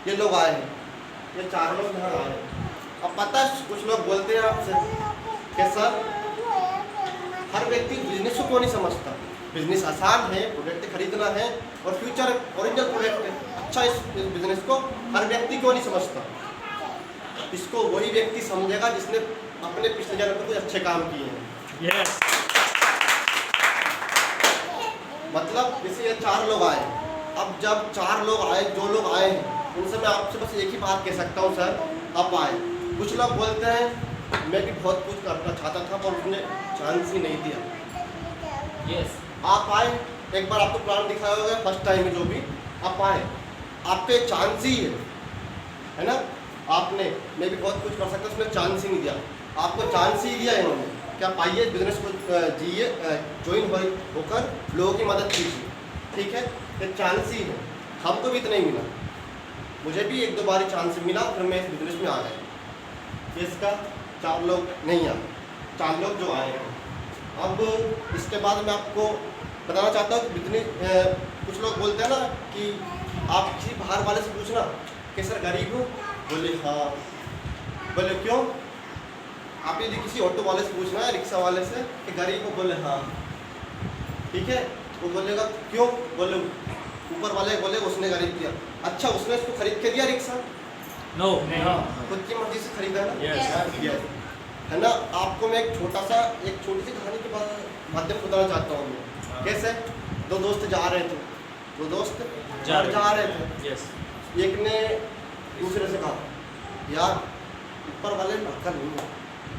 ये लोग आए हैं, ये 4 लोग यहाँ आए हैं। अब पता है कुछ लोग बोलते हैं आपसे कि सर हर व्यक्ति बिजनेस को क्यों नहीं समझता, बिजनेस आसान है, प्रोडक्ट खरीदना है और फ्यूचर ओरिजिनल प्रोडक्ट है, अच्छा इस बिजनेस को हर व्यक्ति क्यों नहीं समझता। इसको वही व्यक्ति समझेगा जिसने अपने पिछले जन्म में कुछ अच्छे काम किए हैं। यस। मतलब जैसे ये 4 लोग आए, अब जब 4 लोग आए, जो लोग आए हैं उनसे मैं आपसे बस एक ही बात कह सकता हूँ, सर आप आए। कुछ लोग बोलते हैं मैं भी बहुत कुछ करना चाहता था पर उसने चांस ही नहीं दिया। यस। आप आए, एक बार आपको प्लान दिखाया होगा फर्स्ट टाइम में, जो भी आप आए आपके चांस ही है ना। आपने मैं भी बहुत कुछ कर सकता, उसने चांस ही नहीं दिया, आपको चांस ही दिया है इन्होंने। क्या पाइए बिजनेस को जिए, ज्वाइन होकर लोगों की मदद कीजिए, ठीक है, ये चांस ही है। हमको भी इतना ही मिला, मुझे भी 1-2 बार चांस मिला, फिर मैं इस बिजनेस में आ गया। इसका 4 लोग नहीं आए, 4 लोग जो आए हैं। अब इसके बाद मैं आपको बताना चाहता हूँ कि बिजनेस कुछ लोग बोलते हैं ना कि आप किसी बाहर वाले से पूछना कि सर गरीब हो, बोले हाँ, बोले क्यों। आप यदि किसी ऑटो वाले से पूछना है, रिक्शा वाले से कि गरीब हो, बोले हाँ, ठीक है, वो बोलेगा क्यों, बोले ऊपर वाले बोले उसने गरीब दिया। अच्छा उसने इसको खरीद के दिया रिक्शा? नो। खुद की मर्जी से खरीदा है ना। Yes. है ना। आपको मैं एक छोटी सी कहानी के माध्यम से बताना चाहता हूँ मैं। कैसे 2 दोस्त जा रहे थे, 2 दोस्त जा रहे थे। यस। एक ने दूसरे से कहा यार ऊपर वाले में अक्ल नहीं है।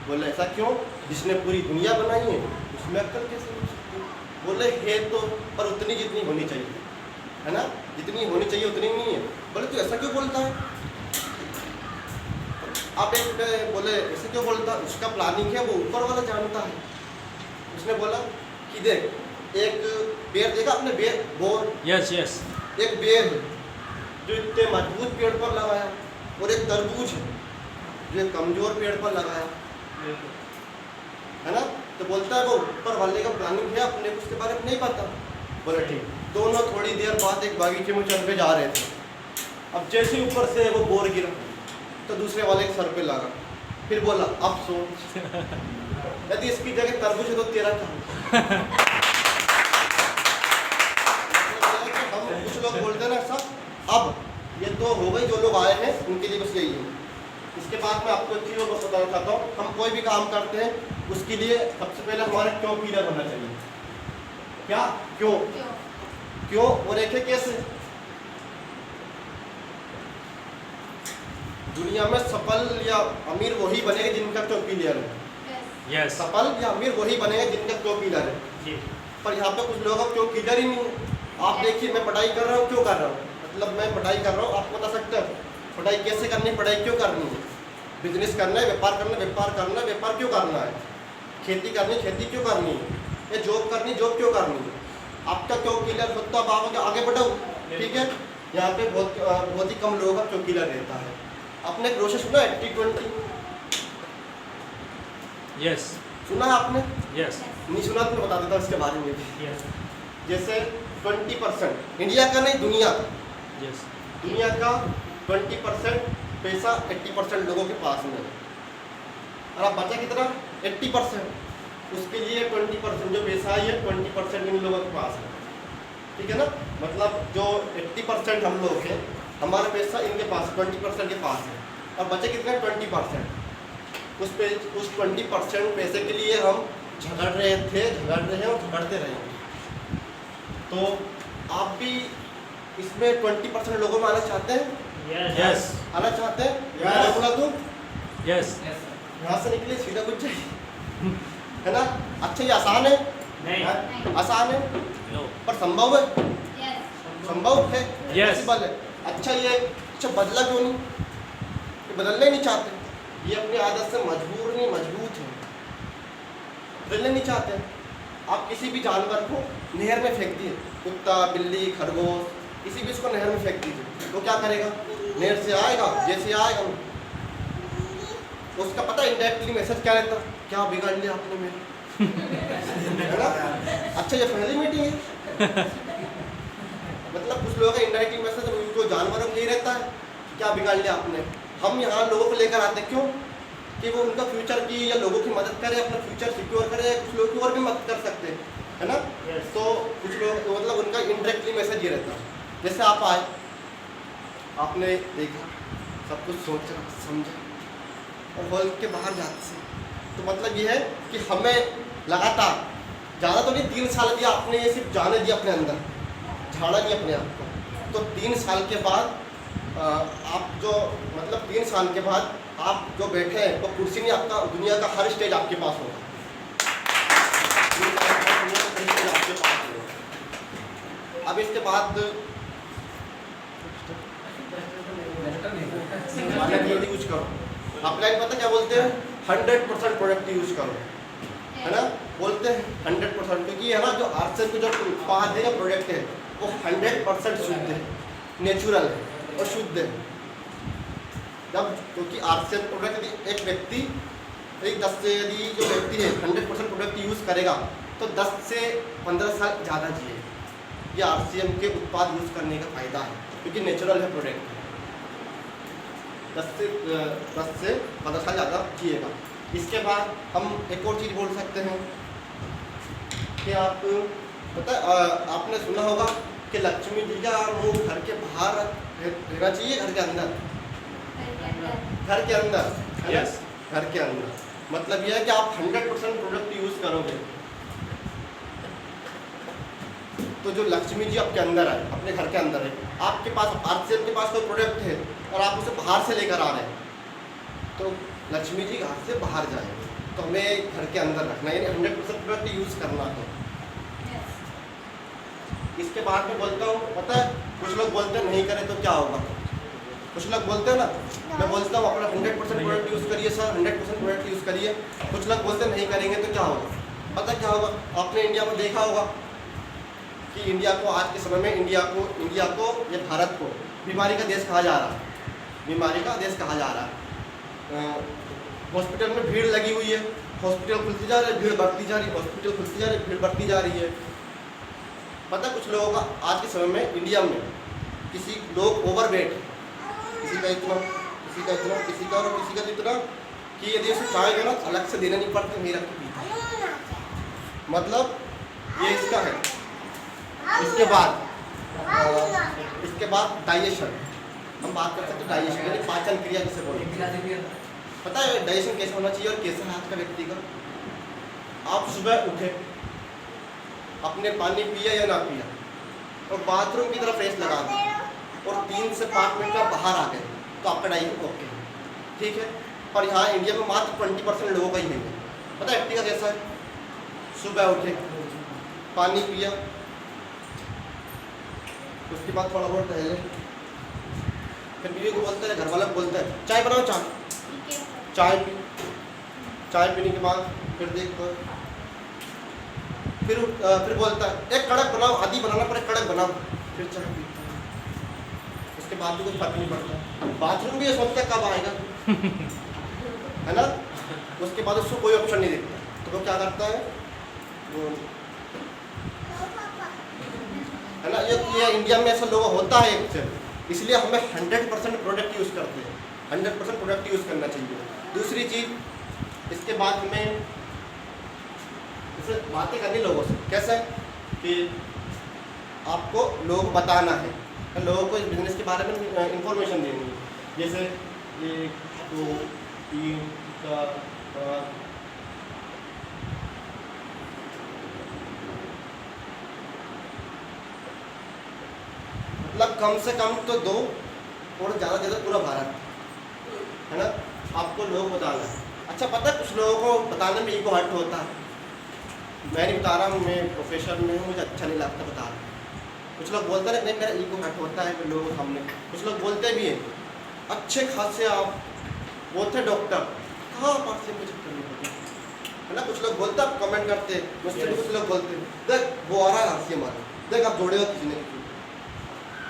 बोले ऐसा क्यों, जिसने पूरी दुनिया बनाई है उसमें अक्ल कैसे हो सकती है। बोले है तो, पर उतनी जितनी होनी चाहिए, है ना, जितनी होनी चाहिए उतनी नहीं है। बोले तू ऐसा क्यों बोलता है। आप एक बोले ऐसे क्यों बोलता है, उसका प्लानिंग है वो ऊपर वाला जानता है। उसने बोला कि देख एक पेड़ देखा आपने, बोर, यस यस। एक बेर है जो इतने मजबूत पेड़ पर लगाया, और एक तरबूज है जो एक कमजोर पेड़ पर लगाया, है ना। तो बोलता है वो ऊपर वाले का प्लानिंग है, अपने को उसके बारे में नहीं पता। बोला ठीक। दोनों थोड़ी देर बाद एक बागीचे में चल पे जा रहे थे। अब जैसे ऊपर से वो बोर गिरा तो दूसरे वाले के सर पे लगा। फिर बोला अब सोच, यदि इसकी जगह तरबूज है तो तेरा था। हम कुछ लोग बोलते हैं ना सब। अब ये तो हो गई, जो लोग आए हैं उनके लिए बस यही है। इसके बाद मैं आपको एक चीज़ और बताना चाहता हूँ, हम कोई भी काम करते हैं उसके लिए सबसे पहले हमारा क्यों क्लियर होना चाहिए। क्या क्यों और एक है कैसे। दुनिया में सफल या अमीर वही बनेगा जिनका क्यों क्लियर है। यस। सफल या अमीर वही बनेगा जिनका क्यों क्लियर है। पर यहाँ पे कुछ लोगों का क्यों क्लियर ही नहीं है। आप देखिए मैं पढ़ाई कर रहा हूँ, क्यों कर रहा हूँ, मतलब मैं पढ़ाई कर रहा हूँ, आपको बता सकते हैं पढ़ाई कैसे करनी, पढ़ाई क्यों करनी है। बिजनेस करना है, व्यापार करना है, व्यापार करना है, व्यापार क्यों करना है। खेती करनी, खेती क्यों करनी है। या जॉब करनी, जॉब क्यों करनी है। आपका क्यों क्लियर होता है, आप आगे बढ़ो, ठीक है। यहाँ पे बहुत ही कम लोगों का क्यों क्लियर रहता है। आपने प्रोसेस सुना 80-20? यस। सुना है आपने? यस। नहीं सुना तो मैं बता देता हूँ इसके बारे में भी। यस। जैसे 20% इंडिया का नहीं, दुनिया का, यस। दुनिया का 20% पैसा 80% लोगों के पास में है। और अब बचा कितना 80%, उसके लिए 20% जो पैसा है 20% इन लोगों के पास है, ठीक है ना। मतलब जो 80% हम लोग हैं, हमारा पैसा इनके पास 20% के पास है, और बचे कितने 20%। उस 20% पैसे के लिए हम झगड़ रहे हैं और झगड़ते रहेंगे। तो आप भी इसमें 20% लोगों में आना चाहते हैं। यस। आना चाहते हैं। Yes. बोला तो यस। यहाँ से निकले सीधा कुछ चाहिए, है ना। अच्छा ये आसान है, नहीं। आसान है नो। पर संभव है, संभव है। Yes. पॉसिबल है। अच्छा बदला क्यों नहीं, ये बदलना ही नहीं चाहते। ये अपनी आदत से मजबूत है, बदलना नहीं चाहते। आप किसी भी जानवर को नहर में फेंक दिए, कुत्ता, बिल्ली, खरगोश, किसी भी इसको नहर में फेंक दीजिए तो क्या करेगा, नहर से आएगा, जैसे आएगा उसका पता इनडायरेक्टली मैसेज क्या रहता, क्या बिगाड़ लिया आपने मेरे, है ना। अच्छा ये पहली मीटिंग है। मतलब कुछ लोगों का इनडायरेक्टली मैसेज जो जानवरों को यही रहता है, क्या बिगाड़ लिया आपने? हम यहाँ लोगों को लेकर आते क्यों? कि वो उनका फ्यूचर की या लोगों की मदद करे, अपना फ्यूचर सिक्योर करे, कुछ लोगों की और भी मदद कर सकते हैं, है ना? तो कुछ लोग मतलब उनका इनडायरेक्टली मैसेज ये रहता है। जैसे आप आए, आपने देखा, सब कुछ सोचा समझा और हॉल के बाहर जाते से, तो मतलब ये है कि हमें लगातार ज़्यादा तो नहीं 3 साल दिया आपने, ये सिर्फ जाने दिया अपने अंदर, झाड़ा नहीं अपने आप को। तो 3 साल के बाद आप जो मतलब 3 साल के बाद आप जो बैठे हैं वो कुर्सी नहीं, आपका दुनिया का हर स्टेज आपके पास होगा। दुनिया का हर स्टेज आपके पास होगा। अब इसके बाद यूज करो। अपलाइन पता क्या बोलते हैं? 100% प्रोडक्ट यूज करो, है ना? बोलते हैं 100%, क्योंकि है ना जो आर्सन के जो उत्पाद है या प्रोडक्ट है वो 100% शुद्ध है, नेचुरल है और शुद्ध है। जब क्योंकि आर्सन प्रोडक्ट यदि एक व्यक्ति एक 10 से यदि जो व्यक्ति है 100% प्रोडक्ट यूज़ करेगा तो 10 से 15 साल ज़्यादा जिए। ये आरसीएम के उत्पाद यूज़ करने का फ़ायदा है, क्योंकि नेचुरल है प्रोडक्ट। 10 से 15 साल ज़्यादा जिएगा। इसके बाद हम एक और चीज़ बोल सकते हैं कि आप पता आपने सुना होगा कि लक्ष्मी जी का मुंह घर के बाहर रहना चाहिए, घर के अंदर? घर के अंदर, है ना? घर के अंदर मतलब यह है कि आप 100% प्रोडक्ट यूज़ करोगे तो जो लक्ष्मी जी आपके अंदर है, अपने घर के अंदर है, आपके पास आरसीएम के पास कोई प्रोडक्ट है और आप उसे बाहर से लेकर आ रहे हैं, तो लक्ष्मी जी घर से बाहर जाएंगे। तो हमें घर के अंदर रखना है, यानी 100% प्रोडक्ट यूज़ करना है। इसके बाद में बोलता हूँ, पता है कुछ लोग बोलते हैं नहीं करें तो क्या होगा? कुछ लोग बोलते हैं ना, मैं बोलता हूँ अपना 100% प्रोडक्ट यूज़ करिए सर, 100% प्रोडक्ट यूज़ करिए। कुछ लोग बोलते हैं नहीं करेंगे तो क्या होगा? पता क्या होगा? आपने इंडिया में देखा होगा कि इंडिया को आज के समय में इंडिया को या भारत को बीमारी का देश कहा जा रहा है, बीमारी का देश कहा जा रहा है। हॉस्पिटल में भीड़ लगी हुई है, हॉस्पिटल खुलती जा रही है, भीड़ बढ़ती जा रही है, हॉस्पिटल खुलती जा रही है, भीड़ बढ़ती जा रही है। पता कुछ लोगों का आज के समय में इंडिया में किसी लोग ओवरवेट, किसी का इतना, किसी का इतना, किसी का और किसी का इतना कि यदि उसे चाहेगा ना अलग से देना नहीं पड़ता, मेरा मतलब ये इसका है। इसके बाद डाइजेशन, हम बात कर सकते हैं डाइजेशन यानी पाचन क्रिया किसे बोलते हैं। पता है डाइजेशन कैसे होना चाहिए और कैसे है आज का व्यक्ति का? आप सुबह उठे, आपने पानी पिया या ना पिया और बाथरूम की तरफ फेस लगा दिया और 3 से 5 मिनट में बाहर आ गए तो आपका डाइजेशन ओके है, ठीक है। पर यहाँ इंडिया में मात्र 20% लोगों का ही है। पता है का कैसा है? सुबह उठे, पानी पिया, उसके बाद थोड़ा बहुत टहले, फिर बीवी को बोलता है, घर वाला को बोलता है चाय बनाओ, चाय पी, चाय पीने के बाद फिर देखो, फिर बोलता है एक कड़क बनाओ, आधी बनाना पड़े कड़क बनाओ, फिर चाय पीता है। उसके बाद भी कुछ फर्क नहीं पड़ता। बाथरूम भी ये सोचता है कब आएगा, है ना? उसके बाद उसको कोई ऑप्शन नहीं देता तो वो क्या करता है, वो है ना? ये इंडिया में ऐसा लोग होता है एक, इसलिए हमें 100% प्रोडक्ट यूज़ करते हैं, 100% प्रोडक्ट यूज़ करना चाहिए। दूसरी चीज़, इसके बाद हमें जैसे बातें करनी लोगों से, कैसे कि आपको लोगों को बताना है, लोगों को इस बिज़नेस के बारे में इंफॉर्मेशन देनी है। जैसे 1 2 3 4 5 मतलब कम से कम तो 2 और ज़्यादा से ज़्यादा पूरा भारत, है ना? आपको लोग बताना है। अच्छा पता है कुछ लोगों को बताने में ईगो हर्ट होता है। मैं नहीं बता रहा हूँ, मैं प्रोफेशन में हूँ, मुझे अच्छा नहीं लगता बता रहा। कुछ लोग बोलते हैं नहीं मेरा ईगो हर्ट होता है लोगों के सामने। कुछ लोग बोलते भी हैं अच्छे खासे आप बोलते डॉक्टर कहाँ पास से मुझे करनी पड़ती है ना? कुछ लोग बोलते आप कमेंट करते, मुझसे भी कुछ लोग बोलते देख वो आ रहा है हाथ से मारो, देख आप जोड़ेगा किसी ने किसी,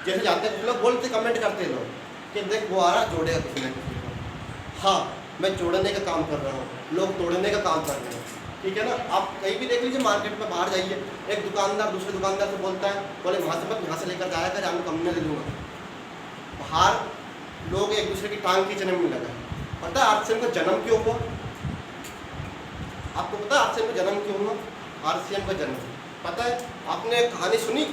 जैसे जाते हैं कुछ लोग बोलते कमेंट करते हैं लोग कि देख वो आ रहा जोड़ेगा किसी ने किसी को। हाँ मैं जोड़ने का काम कर रहा हूँ, लोग तोड़ने का काम कर रहे हैं, ठीक है ना? आप कहीं भी देख लीजिए, मार्केट में बाहर जाइए, एक दुकानदार दूसरे दुकानदार से बोलता है, बोले वहाँ से मत यहाँ से लेकर जाया कर, आपको कम में ले दूँगा। बाहर लोग एक दूसरे की टांग खींचने में लगा है। पता है आरसीएम का जन्म क्यों हुआ? आपको पता है आरसीएम का जन्म क्यों हुआ? आरसीएम का जन्म पता है? आपने कहानी सुनी